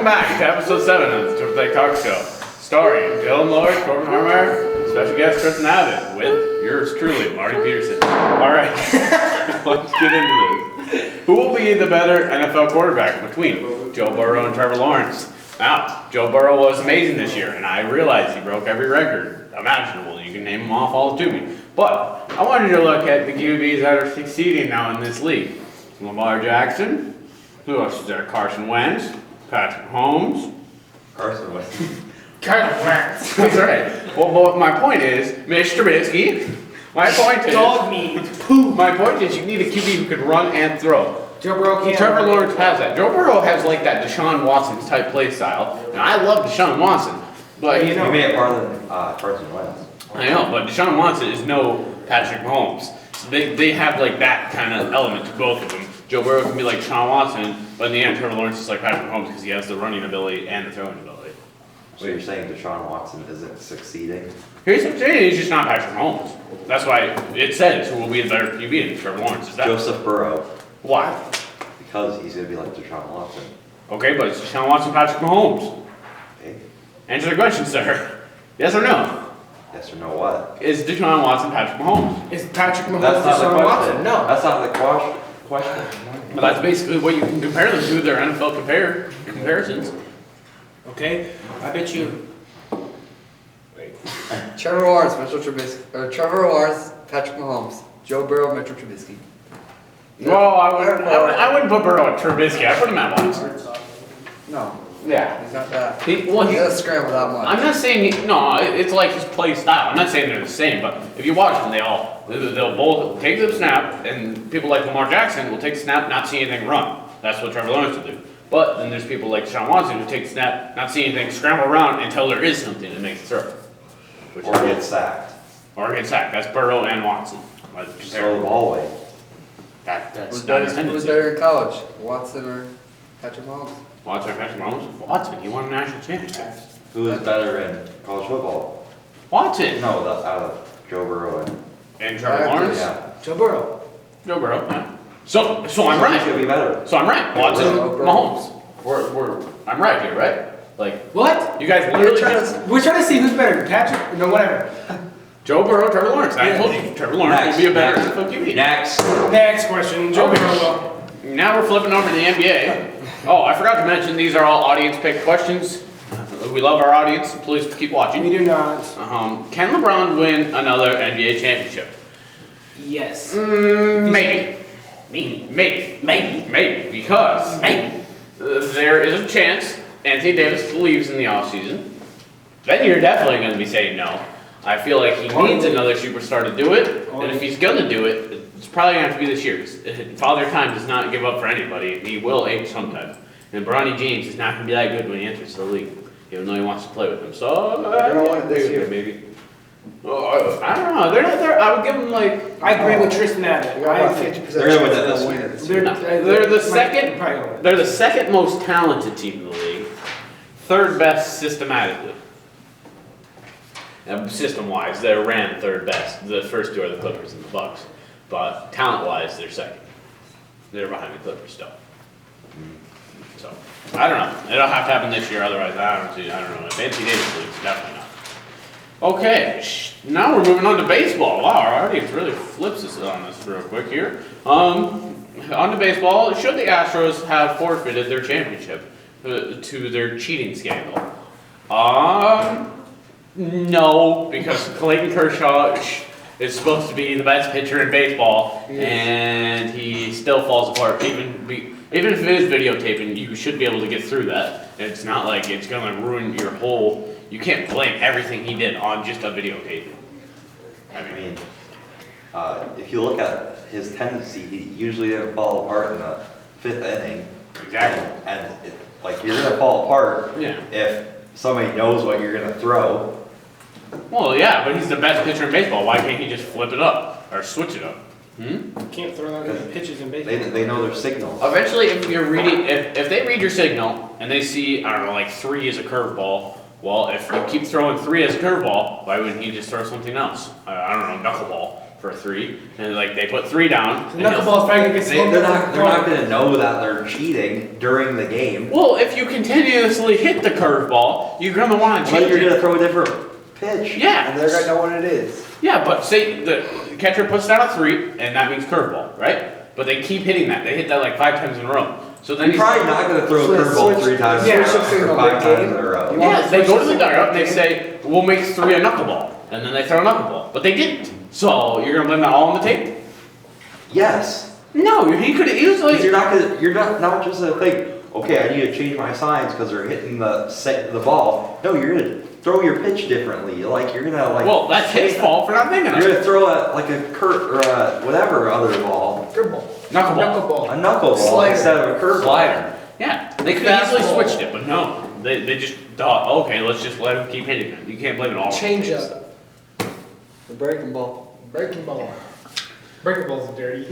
back to episode 7 of the Triple Take Talk Show. Starring Dylan Lloyd, Corbin Harmeyer, special guest Tristan Abbott, with yours truly, Marty Peterson. Alright, let's get into this. Who will be the better NFL quarterback between Joe Burrow and Trevor Lawrence? Now, Joe Burrow was amazing this year, and I realize he broke every record imaginable. You can name them off all to me. But I wanted to look at the QBs that are succeeding now in this league. Lamar Jackson. Who else is there? Carson Wentz. Patrick Mahomes. Carson Wentz. Carson Wentz. That's right. Well, my point is, Mr. Trubisky. My point is, dog meat. Poo. My point is, you need a QB who can run and throw. Joe Burrow can't. Trevor Lawrence has that. Joe Burrow has like that Deshaun Watson type play style, and I love Deshaun Watson. But you made it farther than Carson Wentz. I know, but Deshaun Watson is no Patrick Mahomes. So they have like that kind of element to both of them. Joe Burrow can be like Deshaun Watson, but in the end, Trevor Lawrence is like Patrick Mahomes because he has the running ability and the throwing ability. So you're saying Deshaun Watson isn't succeeding? He's just not Patrick Mahomes. That's why it says who will be the better QB than Trevor Lawrence. Is that Joseph Burrow. Why? Because he's going to be like Deshaun Watson. Okay, but it's Deshaun Watson, Patrick Mahomes. Okay. Answer the question, sir. Yes or no? Yes or no what? Is Deshaun Watson Patrick Mahomes? Is Patrick Mahomes That's not the Deshaun question. Watson? No. That's not the question. But that's basically what you can compare them to, their NFL comparisons. Okay, I bet you. Wait. Trevor Lawrence, Mitchell Trubisky, or Trevor Lawrence, Patrick Mahomes, Joe Burrow, Mitchell Trubisky. Well, I wouldn't put Burrow at Trubisky. I put him at Watson. No, Yeah. he's not that. He He doesn't scramble that much. I'm not saying it's like his play style. I'm not saying they're the same, but if you watch them, they'll both take the snap, and people like Lamar Jackson will take the snap, not see anything run. That's what Trevor Lawrence will do. But then there's people like Deshaun Watson who take the snap, not see anything, scramble around until there is something that makes the throw. Or get sacked. Or get sacked. That's Burrow and Watson. Just throw the ball away. That's Who's not his better, who's tendency. better in college, Watson or Patrick Mahomes? Watson or Patrick Mahomes? Watson. He won a national championship. Who is better in college football? Watson. No, out of Joe Burrow And Trevor Lawrence? Yeah. Joe Burrow. Joe Burrow, yeah. So I'm right. Should be better. So I'm right. Watson, Burrow. Mahomes. I'm right here, right? Like, What? you guys literally We're trying to see who's better, Patrick. No, whatever. Joe Burrow, Trevor Lawrence. I told you, Trevor Lawrence will be a better NFL QB. Next. Next question. Joe Okay. Burrow. Now we're flipping over to the NBA. Oh, I forgot to mention these are all audience pick questions. We love our audience. Please keep We watching. do not. Can LeBron win another NBA championship? Yes. Maybe. Maybe. Because there is a chance Anthony Davis leaves in the offseason. Then you're definitely going to be saying no. I feel like he needs another superstar to do it. And if he's going to do it, it's probably going to have to be this year. 'Cause Father Time does not give up for anybody. He will age sometime. And Bronny James is not going to be that good when he enters the league, even though he wants to play with him. So They're gonna win it this year. maybe. Oh, I don't know. They're not there. I would give them like. I agree with Tristan Abbott. You got about I think 50% They're gonna win chance that they'll this win year. it this year. They're the second. Probably gonna win. They're the second most talented team in the league. Third best systematically. System-wise, they're ran third best. The first two are the Clippers and the Bucks. But talent-wise, they're second. They're behind the Clippers still. So I don't know. It'll have to happen this year. Otherwise, I don't know. If Anthony Davis leaves, definitely not. Okay, now we're moving on to baseball. Wow, our audience really flips us on this real quick here. On to baseball. Should the Astros have forfeited their championship to their cheating scandal? No, because Clayton Kershaw is supposed to be the best pitcher in baseball, and he still falls apart. Even if it is videotaping, you should be able to get through that. It's not like it's going to ruin your whole. You can't blame everything he did on just a videotape. I mean, if you look at his tendency, he usually doesn't fall apart in the 5th inning. Exactly. And like you're gonna fall apart Yeah. if somebody knows what you're gonna throw. Well, yeah, but he's the best pitcher in baseball. Why can't he just flip it up or switch it up? You can't throw out any pitches in baseball. They know their signals. Eventually, if you're reading, if they read your signal and they see, I don't know, like 3 is a curveball. Well, if you keep throwing 3 as a curveball, why wouldn't he just throw something else? I don't know, knuckleball. for 3, and like they put 3 down. The knuckleball's probably gonna get slowed They're down. not gonna know that they're cheating during the game. Well, if you continuously hit the curveball, you're gonna want to But change you're it. gonna throw a different pitch. Yeah. And they're gonna know what it is. Yeah, but say the catcher puts down a 3, and that means curveball, right? But they keep hitting that. They hit that like 5 times in a row. So then You're probably not gonna throw a curveball 3 times Yeah, in a row, switch it or to a 5 big times game. in a row. You want Yeah, to they switch go to this the to a dugout and big they game? say, we'll make 3 a knuckleball. And then they throw a knuckleball. But they didn't. So you're gonna blame that all on the tape? Yes. No, he could have Because easily. you're not just gonna think, okay, I need to change my signs because they're hitting the ball. No, you're gonna throw your pitch differently. Like you're gonna like. Well, that's his fault for not thinking of You're it. gonna throw a curt or a whatever other ball, Curveball. Knuckleball. a knuckleball Slider. instead of a curve Slider. Yeah, they could have easily Fastball. switched it, but no. They just thought, okay, let's just let him keep hitting it. You can't blame it all. Change up. The breaking ball. Breaking ball. Breaking balls are dirty.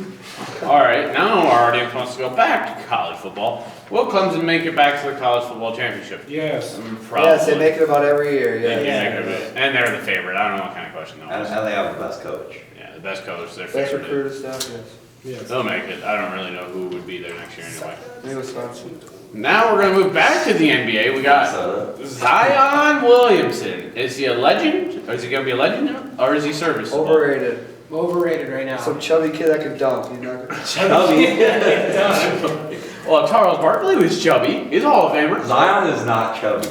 All right, now our audience wants to go back to college football. Will comes and make it back to the college football championship? Yes. Probably. Yes, they make it about every year. They Yeah. make it a bit. And they're the favorite. I don't know what kind of question that was. and they have the best coach. Yeah, the best coach, their Best favorite. recruiter staff. Yes. Yes. They'll make it. I don't really know who would be there next year anyway. Maybe Wisconsin. Now we're gonna move back to the NBA. We got Minnesota. Zion Williamson. Is he a legend? Or is he gonna be a legend? Or is he serviceable? Overrated. Overrated right now. Some chubby kid that can dunk. He's not gonna. Chubby. Well, Charles Barkley was chubby. He's a Hall of Famer. Zion is not chubby.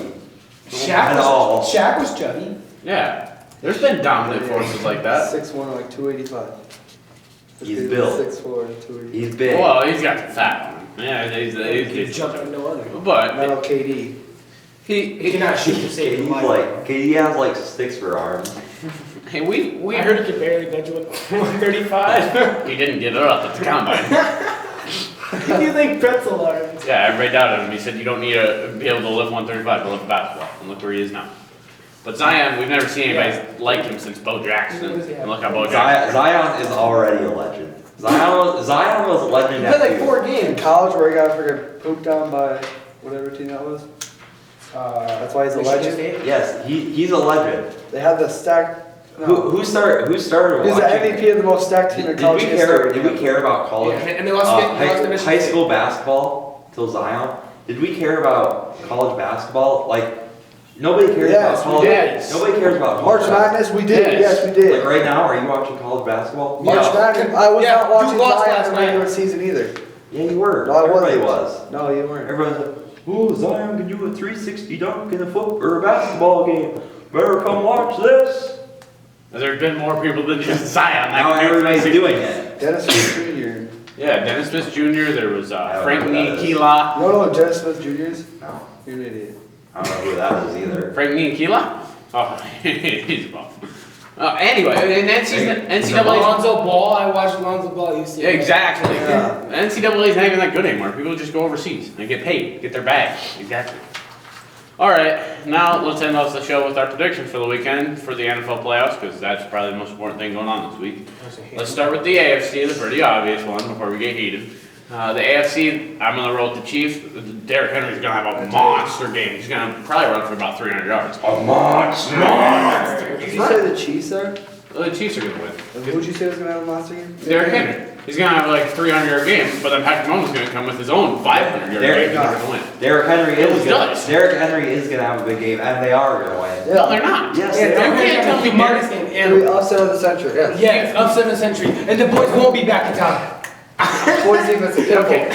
Shaq At all. was, Shaq was chubby. Yeah. There's been dominant forces like that. 6'1", like 285. He's built. 6'4", 285. He's big. Well, he's got the fat one. Yeah, He he's jumped like no other. But Not KD. He cannot shoot to save his He's life. like, he has like sticks for arms. hey, we I heard he could barely bench 135. he didn't get it up at the combine. You think pretzel arms? Yeah, everybody doubted him. He said you don't need to be able to lift 135 to lift a basketball. And look where he is now. But Zion, we've never seen anybody like him since Bo Jackson. And look how Bo Jackson. Zion is already a legend. Zion was a legend. He played like at 4 In games. college, where he got freaking pooped down by whatever team that was. That's why he's a Michigan legend. State? Yes, he's a legend. They had the stacked. No. Who started He's the watching? MVP of the most stacked team in college history. Did we care about Yeah, college? and they lost, they lost to Michigan high State. school basketball till Zion. Did we care about college basketball? Like nobody cares Yes, about we college. did. Nobody cares about March college basketball. Madness, we did. Yes. Yes, we Like did. right now, are you watching college basketball? March No. Madness. I was Yeah, not watching Duke lost Zion last in the regular night. season either. Yeah, you were. No, I Everybody wasn't. was. No, you weren't. Everybody's like, oh, Zion can do a 360 dunk in a foot or a basketball game. Better come watch this. There's been more people than just Zion. that Now can do everybody's 360. doing it. Dennis Smith Jr. Yeah, Dennis Smith Jr. There was don't Frank know who that is. Niakila. You don't know who Dennis Smith Jr. is? No, You're an idiot. I don't know who that is either. Frank Niakila? Oh, he's a bum. Anyway, and NCAA. Lonzo Ball, I watched Lonzo Ball. You see? Yeah, exactly. Yeah. NCAA is not even that good anymore. People just go overseas and get paid, get their bag. Exactly. All right, now let's end off the show with our predictions for the weekend for the NFL playoffs, because that's probably the most important thing going on this week. Let's start with the AFC, the pretty obvious one before we get heated. The AFC, I'm going to roll with the Chiefs. Derrick Henry's going to have a monster game. He's going to probably run for about 300 yards. A monster. Did you say the Chiefs there? The Chiefs are going to win. And who'd you say was going to have a monster game? Derrick Henry. He's going to have like 300-yard games, but then Patrick Mahomes is going to come with his own 500-yard game. Derrick They're going to win. Derrick Henry It is was gonna, nuts. Derrick Henry is gonna have a big game, and they are gonna win. No, they're not. Yes, Yeah, they they're are. You can't tell me humongous Derrick- game. The And upset of the century, yes. yeah, upset of the century. And the boys won't be back in town. Boys defense is pitiful. Okay.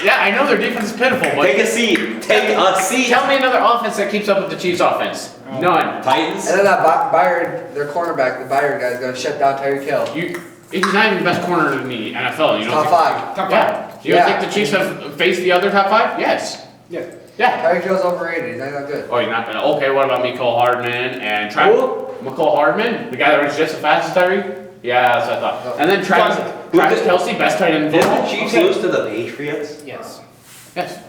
Yeah, I know their defense is pitiful, but Take a seat. Take a seat. tell me another offense that keeps up with the Chiefs' offense. None. Titans. And then that Byard, their cornerback, the Byard guy's going to shut down Tyreek Hill. He's not even the best corner in the NFL. You don't Top think, five. Top Yeah. five. You don't Yeah. think the Chiefs have faced the other top 5? Yes. Yeah. Yeah. Tyreek Hill's overrated. He's not that good. Oh, you're not gonna. Okay, what about Mecole Hardman and Travis? Mecole Hardman, the guy that runs just as fast as Tyreek? Yeah, that's what I thought. And then Travis Kelce, best tight end in Did the football. Chiefs Okay. lose to the Patriots? Yes. Yes.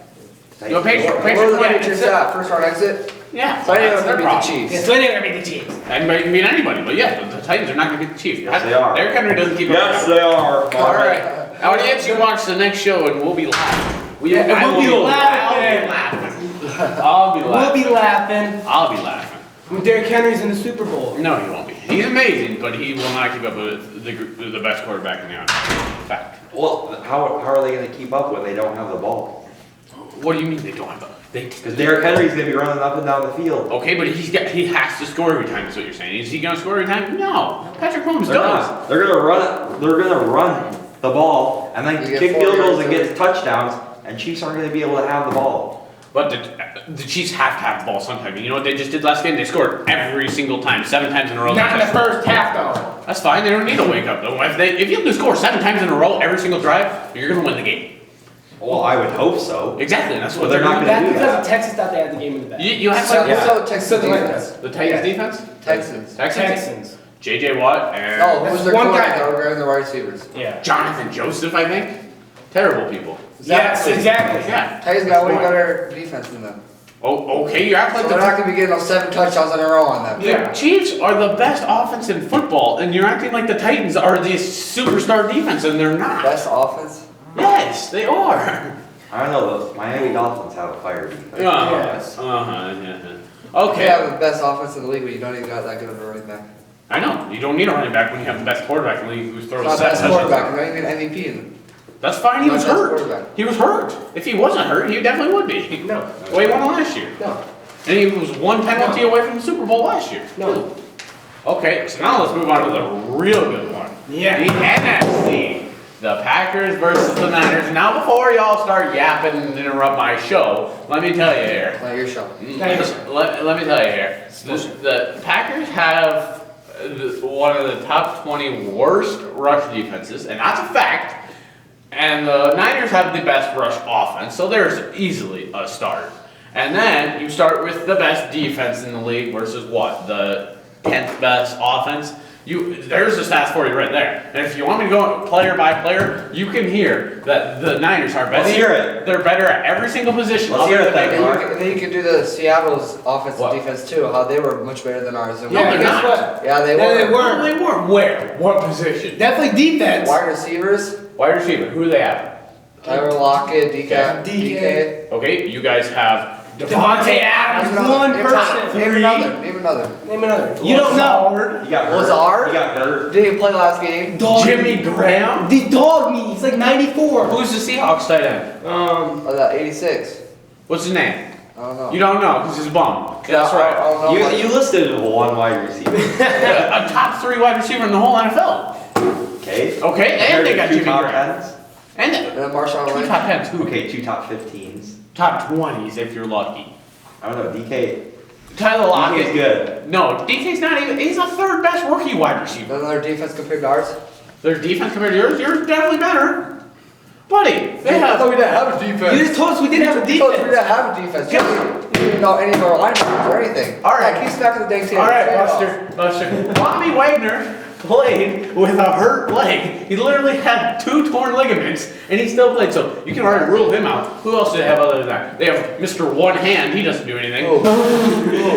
Titans. No, Patriots. What was the won. Patriots at? First round exit? Yeah. So I that's think their they're going to beat the problem. Chiefs. Yeah, so they're gonna beat the Chiefs. Anybody can beat anybody, but yeah, the Titans are not gonna beat the Chiefs. Yes, they are. Derrick Henry doesn't keep Yes, up. they are. All right. Audience, you watch the next show and we'll be laughing. Yeah, and I we'll will be I'll laughing. be laughing. I'll be We'll laughing. be laughing I'll be laughing. when Derrick Henry's in the Super Bowl. No, you won't be. He's amazing, but he will not keep up with the best quarterback in the NFL. Fact. Well, how are they going to keep up when they don't have the ball? What do you mean they don't have the? Because Derrick Henry's going to be running up and down the field. Okay, but he has to score every time. Is what you're saying? Is he going to score every time? No. Patrick Mahomes They're does. not. They're going to run it. They're going to run the ball and then You get kick 4 field goals yards and to get touchdowns. And Chiefs aren't going to be able to have the ball. But the Chiefs have to have the ball sometime. You know what they just did last game? They scored every single time, 7 times in a row. Not in the first half, though. That's fine. They don't need to wake up though. If you can score 7 times in a row every single drive, you're going to win the game. Well, I would hope so. Exactly. And that's what But they're they're not doing. gonna That's do because that. Texas thought they had the game in the bag. You have So, to. Yeah. so Texas So the defense. The Titans defense. Texans. Texans. J.J. Watt and Oh, That's who's their one quarterback? guy. That were grabbing the wide receivers. Yeah. Jonathan Joseph, I think. Terrible people. Yes, exactly. Yeah. Titans got way better defense than them. Oh, okay. You act like So they're the not going to be getting those 7 touchdowns in a row on them. Yeah. Chiefs are the best offense in football, and you're acting like the Titans are the superstar defense, and they're not. Best offense? Yes, they are. I don't know. The Miami Dolphins have a fire defense. Yes. You Okay. have the best offense in the league, but you don't even got that good of a running back. I know. You don't need a running back when you have the best quarterback in the league who It's throws not 7 best touchdowns. quarterback, not even MVP in That's fine. He Not was best hurt. quarterback. He was hurt. If he wasn't hurt, he definitely would be. No. Well, he won last year. No. And he was 1 penalty away from the Super Bowl last year. No. Okay, so now let's move on to the real good one. Yeah. The NFC. The Packers versus the Niners. Now, before y'all start yapping and interrupt my show, let me tell you here. Not your show. Let me tell you here. The Packers have one of the top 20 worst rush defenses, and that's a fact. And the Niners have the best rush offense, so there's easily a start. And then you start with the best defense in the league versus what? The 10th best offense? There's the stats for you right there. And if you want me to go player by player, you can hear that the Niners are better. Let's hear it. They're better at every single position. Let's hear it then, And Mark. then you can do the Seattle's offensive What? defense too, how they were much better than ours. No, Yeah, they're guess not. what? Yeah, they No, were. they Well, weren't. they were where? What position? Definitely defense. Wide receivers, Wide receiver. Who do they have? Tyler Lockett, DK. DK. Okay, you guys have Devontae Adams, Name one another. person. Name another. Name another. Name another. You don't know. You got hurt. Lazard? You got hurt. Didn't even play last game. Jimmy Graham. The dog me. He's like 94. Who's the Seahawks tight end? Oh, that 86. What's his name? I don't know. You don't know because he's a bum. That's I right. don't know. You listed one wide receiver. A top 3 wide receiver in the whole NFL. Okay. Okay, and they got two Jimmy top Graham. 10s. And And then Marshawn 2 Lynch. top 10s. Who? Okay, 2 top 15s. Top 20s if you're lucky. I don't know. DK. Tyler DK's Lockett. good. No, DK's not even. He's the 3rd best rookie wide receiver. Then their defense compared to ours. Their defense compared to yours, you're definitely better. Buddy, they I have. thought we didn't have a defense. You just told us we didn't have a You told us we defense. didn't have a defense. You didn't even know any of our linebackers or anything. All right. Yeah, keep smacking the dang table. All right, Say it all. Buster. Bobby Wagner played with a hurt leg. He literally had 2 torn ligaments, and he still played. So you can already rule him out. Who else do they have other than that? They have Mr. One Hand. He doesn't do anything.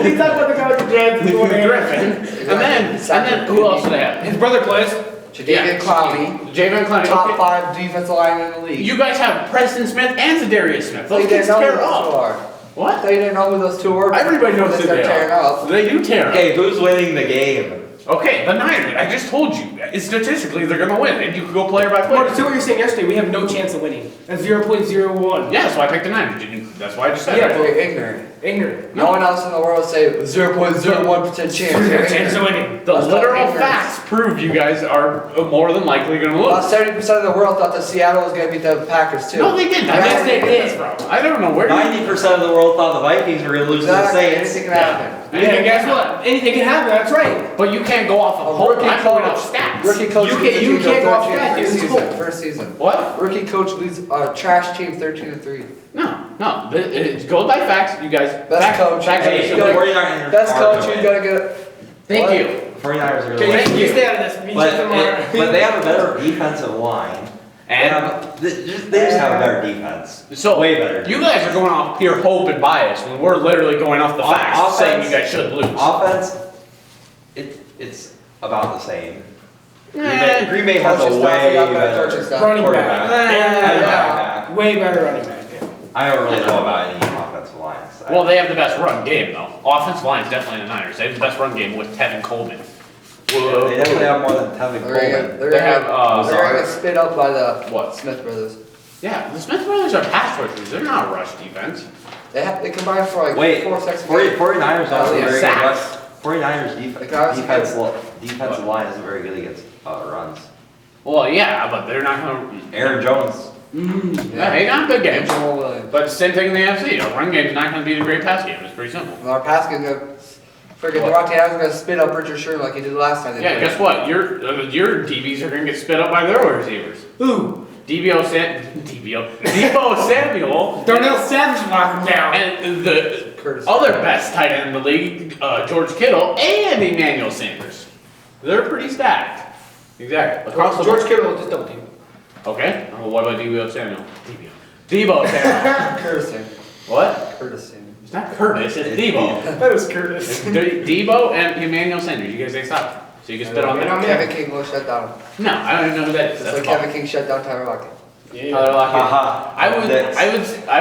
He's not about to go with the Giants. He's going to Griffin. And then who else do they have? His brother plays. Jadavian Clowney, Javen Clowney. top Okay. 5 defensive lineman in the league. You guys have Preston Smith and Zadarius Smith. So Those you kids didn't know tear who those two up. are. What? So you didn't know who those two were. Everybody knows they who they tearing are. up. They do tear up. Okay, who's winning the game? Okay, the Niners. I just told you. Statistically, they're going to win. And you can go player by Well, player. see what you're saying yesterday. We have no chance of winning. That's 0.01. Yeah, so I picked the Niners. That's why I just said Yeah, it. but- You're ignorant. Ignorant. No one else in the world say 0.01% chance. You're Chance ignorant. of winning. The That's literal called ignorance. facts prove you guys are more than likely going to About lose. 70% of the world thought that Seattle was going to beat the Packers too. No, they didn't. Yes, they did. I don't know where. 90% of the world thought the Vikings were going to lose to the Exactly. Saints. Anything can happen. Yeah, guess what? Anything can happen. That's right. But you can't go off of hope. Rookie I'm going off coach. stats. Rookie coach. You leads can't- the you team can't to go off 13 that, first dude. season. First season. What? Rookie coach leads a trash team 13-3. No. It goes by facts. You guys. Best coach. Facts Hey, are the simple. 49ers Best are coach, gonna you win. gotta get. Thank What? you. The 49ers are going to Okay, win. you stay out of this. Be But, just tomorrow. but they have a better defensive line. And They just have a better defense. so Way better. you guys are going off pure hope and bias when we're literally going off the facts, Offense- saying you guys should lose. Offense, it's about the same. Eh. Green Bay has a Coaching staff, way you got better better coaching staff. Running quarterback. back. And running Yeah. back. Way better running back. Yeah. I don't really know about any offensive lines. Well, they have the best run game though. Offensive line is definitely the Niners. They have the best run game with Tevin Coleman. They definitely have more than Tevin They're gonna Coleman. they're They gonna- have, they're gonna get spit up by the What? Smith brothers. Yeah, the Smith brothers are pass rushers. They're not rush defense. They combine for like Wait, 4 seconds. a game. 49ers also yeah, very good. sacks. 49ers Like, I was defensive line isn't very good against runs. Well, yeah, but they're not gonna. Aaron Jones. Yeah, they got good And games. Jamal Williams. But same thing in the NFC. A run game's not gonna be the great pass game. It's pretty simple. And our pass game gonna freaking the Rocky Adams gonna spit up Richard Sherman like he did last time. They Yeah, played. guess what? Your DBs are gonna get spit up by their wide receivers. Ooh, Debo Samuel, Darnell Savage knocked him down. and the Curtis. other best tight end in the league, George Kittle, and Emmanuel Sanders. They're pretty stacked. Exactly. Across the George board. Kittle just double team. Okay. Well, what about Debo Samuel? Debo Samuel. Curtis. Samuel. What? Curtis. Samuel. It's not Curtis. It's Debo. That was Curtis. It's Debo and Emmanuel Sanders. You guys say stop. So you can spit on Yeah, that. I'm in. Kevin King will shut down. No, I don't even know who that is. Just That's like Paul. Kevin King shut down Tyler Lockett. Tyler Lockett. Haha. I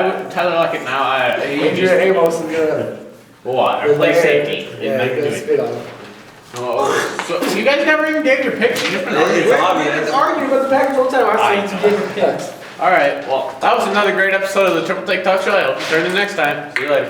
would Tyler Lockett now. He Andrew just Amos is gonna. what? Or play safety. Yeah, he's gonna spit on him. Oh, so you guys never even gave your picks. You just been arguing. It's obvious. Let's argue about the Packers all the time. I I said to give him picks. All right. Well, that was another great episode of the Triple Take Talk Show. I hope you turn in next time. See you later.